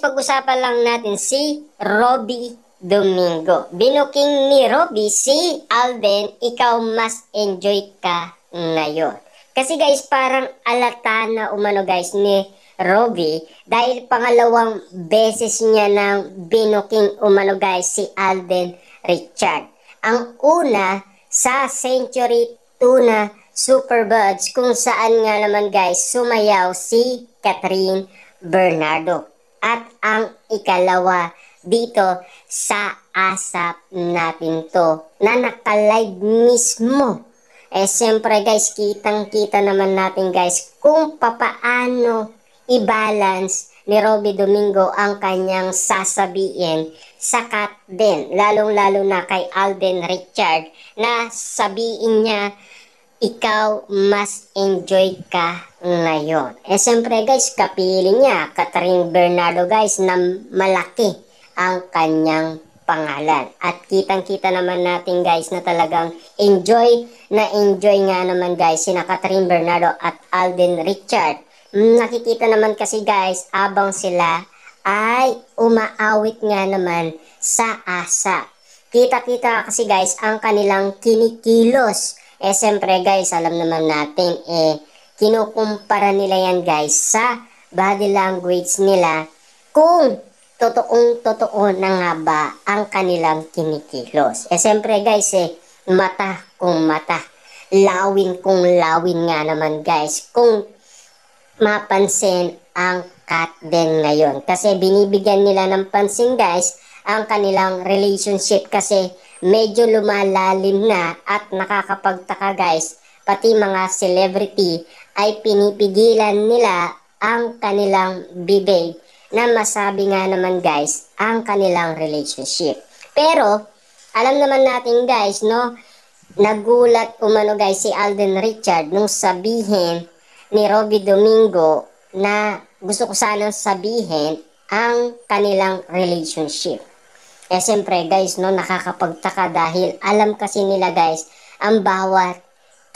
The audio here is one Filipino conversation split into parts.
pag-usapan lang natin si Robby Domingo. Binuking ni Robby si Alden, ikaw mas enjoy ka ngayon. Kasi guys, parang alata na umano guys ni Robby dahil pangalawang beses niya nang binuking umano guys si Alden Richard. Ang una sa Century Tuna Superbuds kung saan nga naman guys sumayaw si Catherine Bernardo. At ang ikalawa dito sa ASAP natin to na nakalive mismo. Siyempre guys, kitang-kita naman natin guys kung papaano i-balance ni Robby Domingo ang kanyang sasabihin sakat din, lalong-lalo na kay Alden Richard na sabihin niya ikaw mas enjoy ka ngayon. Siyempre guys, kapiling niya, Catherine Bernardo guys, na malaki ang kanyang pangalan. At kitang-kita naman natin guys na talagang enjoy nga naman guys sina Catherine Bernardo at Alden Richard. Nakikita naman kasi guys, abang sila ay umaawit nga naman sa asa. Kita-kita kasi guys ang kanilang kinikilos. Siyempre guys, alam naman natin, kinukumpara nila yan guys sa body language nila kung totoong-totoo na nga ba ang kanilang kinikilos. Siyempre guys, mata kung mata, lawin kung lawin nga naman guys, kung mapansin ang cat din ngayon. Kasi binibigyan nila ng pansin guys ang kanilang relationship kasi medyo lumalalim na at nakakapagtaka guys, pati mga celebrity ay pinipigilan nila ang kanilang bibig na masabi nga naman guys ang kanilang relationship. Pero alam naman natin guys, no, nagulat umano guys si Alden Richard nung sabihin ni Robby Domingo na gusto ko sanang sabihin ang kanilang relationship. Siyempre guys, no, nakakapagtaka dahil alam kasi nila guys ang bawat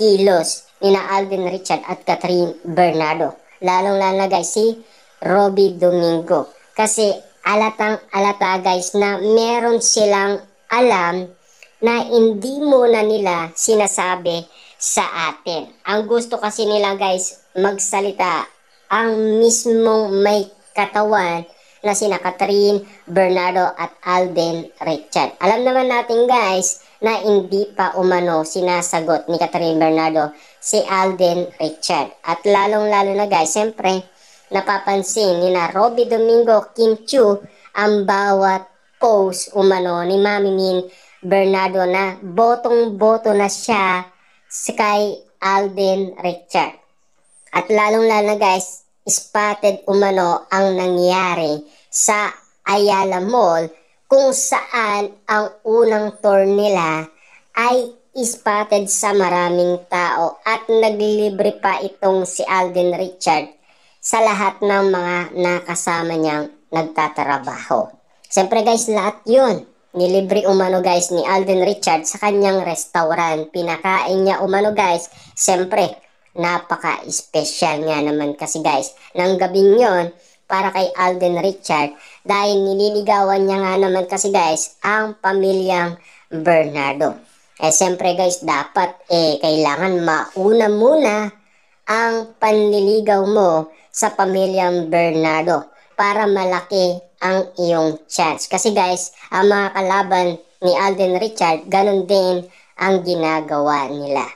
kilos ni Alden Richard at Catherine Bernardo. Lalong-lalo na guys si Robby Domingo. Kasi alatang-alata guys na meron silang alam na hindi muna nila sinasabi sa atin. Ang gusto kasi nila guys magsalita ang mismong may katawan na sina Catherine Bernardo at Alden Richard. Alam naman natin guys na hindi pa umano sinasagot ni Catherine Bernardo si Alden Richard. At lalong-lalo na guys, siyempre napapansin ni na Robby Domingo, Kim Chiu ang bawat post umano ni Mami Min Bernardo na botong-boto na siya kay Alden Richard. At lalong-lalo na guys, spotted umano ang nangyari sa Ayala Mall kung saan ang unang tour nila ay spotted sa maraming tao at naglilibre pa itong si Alden Richard sa lahat ng mga nakasama niyang nagtatrabaho. Siyempre guys, lahat yun nilibre umano guys ni Alden Richard sa kanyang restaurant. Pinakain niya umano guys, siyempre napaka-special nga naman kasi guys ng gabing yon para kay Alden Richard dahil nililigawan niya nga naman kasi guys ang pamilyang Bernardo. Siyempre guys, dapat kailangan mauna muna ang panliligaw mo sa pamilyang Bernardo para malaki ang iyong chance. Kasi guys, ang mga kalaban ni Alden Richard, ganun din ang ginagawa nila.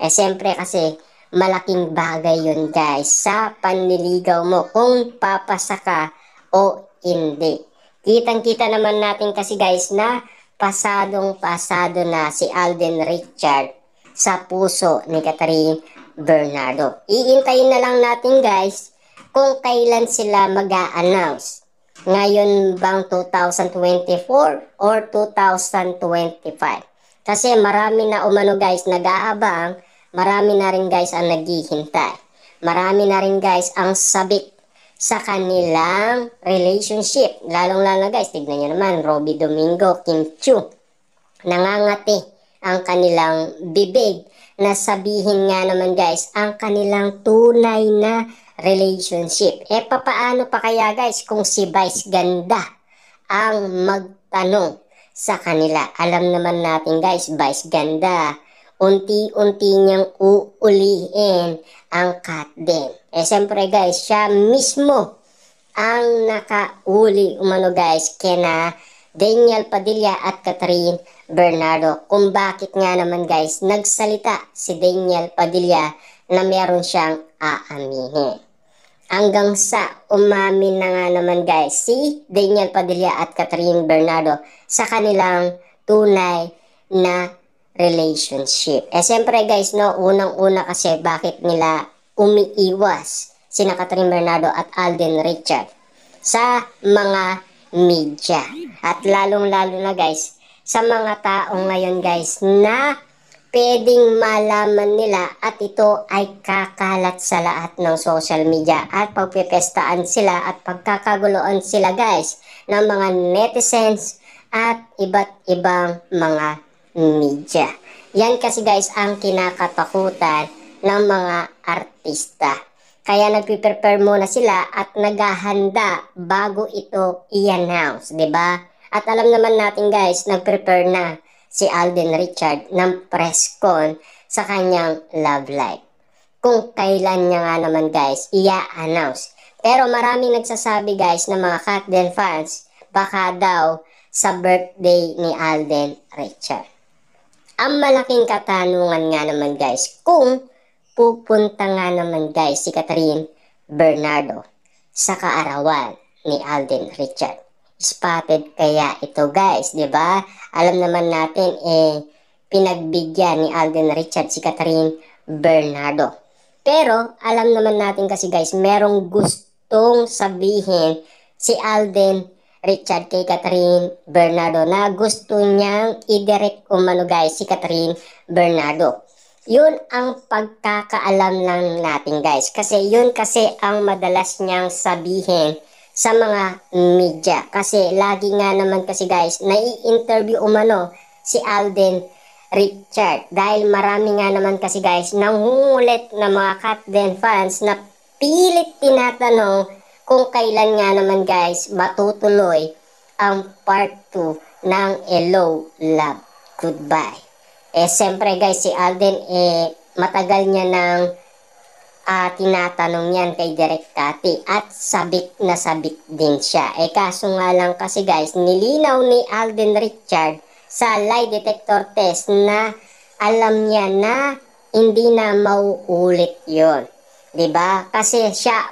Siyempre kasi malaking bagay yun guys sa panliligaw mo kung papasa ka o hindi. Kitang-kita naman natin kasi guys na pasadong-pasado na si Alden Richard sa puso ni Catherine Bernardo. Iintayin na lang natin guys kung kailan sila mag-a-announce. Ngayon bang 2024 or 2025? Kasi marami na umano guys nag-aabang. Marami na rin guys ang naghihintay. Marami na rin guys ang sabik sa kanilang relationship. Lalong-lalo guys, tignan nyo naman, Robby Domingo, Kim Chiu. Nangangati ang kanilang bibig na sabihin nga naman guys ang kanilang tunay na relationship. Papaano pa kaya guys kung si Vice Ganda ang magtanong sa kanila? Alam naman natin guys, Vice Ganda, unti-unti niyang uuliin ang Kat Den. Siyempre guys, siya mismo ang nakauli umano guys kina Daniel Padilla at Catherine Bernardo kung bakit nga naman guys nagsalita si Daniel Padilla na meron siyang aaminin. Hanggang sa umamin na nga naman guys si Daniel Padilla at Catherine Bernardo sa kanilang tunay na relationship. Siyempre guys, no, unang-una kasi bakit nila umiiwas sina Catherine Bernardo at Alden Richard sa mga media. At lalong-lalo na guys, sa mga taong ngayon guys na pwedeng malaman nila at ito ay kakalat sa lahat ng social media at pagpipestaan sila at pagkakaguluan sila guys ng mga netizens at iba't ibang mga media. Yan kasi guys ang kinakatakutan ng mga artista. Kaya nagpe-prepare muna sila at naghahanda bago ito i-announce, 'di ba? At alam naman natin guys, nag-prepare na si Alden Richard ng press con sa kanyang love life. Kung kailan niya nga naman guys i-announce. Pero maraming nagsasabi guys na mga Kat Den fans, baka daw sa birthday ni Alden Richard. Ang malaking katanungan nga naman guys, kung pupunta nga naman guys si Catherine Bernardo sa kaarawan ni Alden Richard. Spotted kaya ito guys, 'di ba? Alam naman natin pinagbigyan ni Alden Richard si Catherine Bernardo. Pero alam naman natin kasi guys, merong gustong sabihin si Alden Richard kay Catherine Bernardo na gusto niyang i-direct umano guys si Catherine Bernardo. Yun ang pagkakaalam lang natin guys. Kasi yun kasi ang madalas niyang sabihin sa mga media. Kasi lagi nga naman kasi guys, nai-interview umano si Alden Richard. Dahil marami nga naman kasi guys, nangungulit na mga Kat Den fans na pilit tinatanong kung kailan nga naman guys matutuloy ang part 2 ng Hello, Love, Goodbye. Siyempre guys, si Alden, matagal niya nang tinatanong yan kay Direk Cathy at sabik na sabik din siya. Kaso nga lang kasi guys, nilinaw ni Alden Richard sa lie detector test na alam niya na hindi na mauulit yon, 'di ba? Kasi siya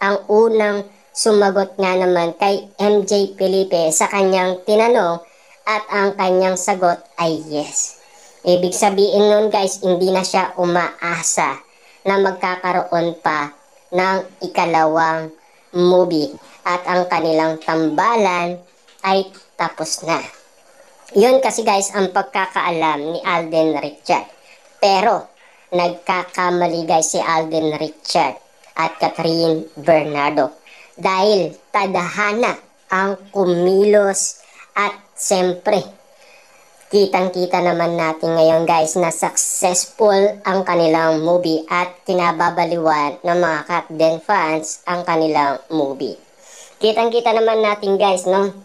ang unang sumagot nga naman kay MJ Felipe sa kanyang tinanong at ang kanyang sagot ay yes. Ibig sabihin nun guys, hindi na siya umaasa na magkakaroon pa ng ikalawang movie at ang kanilang tambalan ay tapos na. Yun kasi guys ang pagkakaalam ni Alden Richard. Pero nagkakamali guys si Alden Richard at Catherine Bernardo dahil tadhana ang kumilos at siyempre kitang-kita naman natin ngayon guys na successful ang kanilang movie at kinababaliwan ng mga Kat Den fans ang kanilang movie. Kitang-kita naman natin guys, no,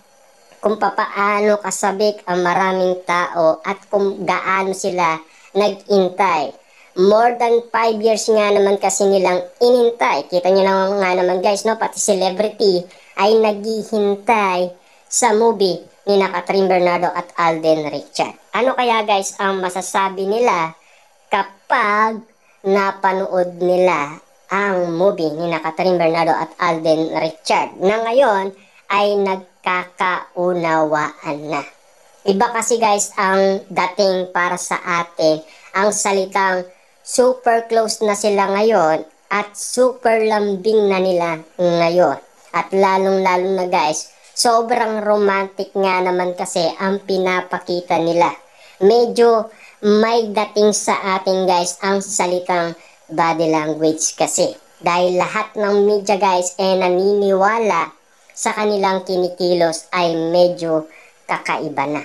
kung papaano kasabik ang maraming tao at kung gaano sila nag-intay. More than 5 years nga naman kasi nilang inintay. Kita nyo nga naman guys, no, pati celebrity ay naghihintay sa movie ni Catherine Bernardo at Alden Richard. Ano kaya guys ang masasabi nila kapag napanood nila ang movie ni Catherine Bernardo at Alden Richard na ngayon ay nagkakaunawaan na? Iba kasi guys ang dating para sa atin, ang salitang super close na sila ngayon at super lambing na nila ngayon. At lalong-lalo na guys, sobrang romantic nga naman kasi ang pinapakita nila. Medyo may dating sa atin guys ang salitang body language kasi. Dahil lahat ng media guys naniniwala sa kanilang kinikilos ay medyo kakaiba na.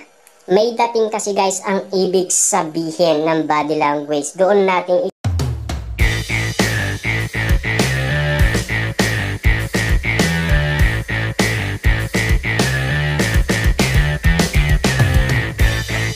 May dating kasi guys ang ibig sabihin ng body language. Doon natin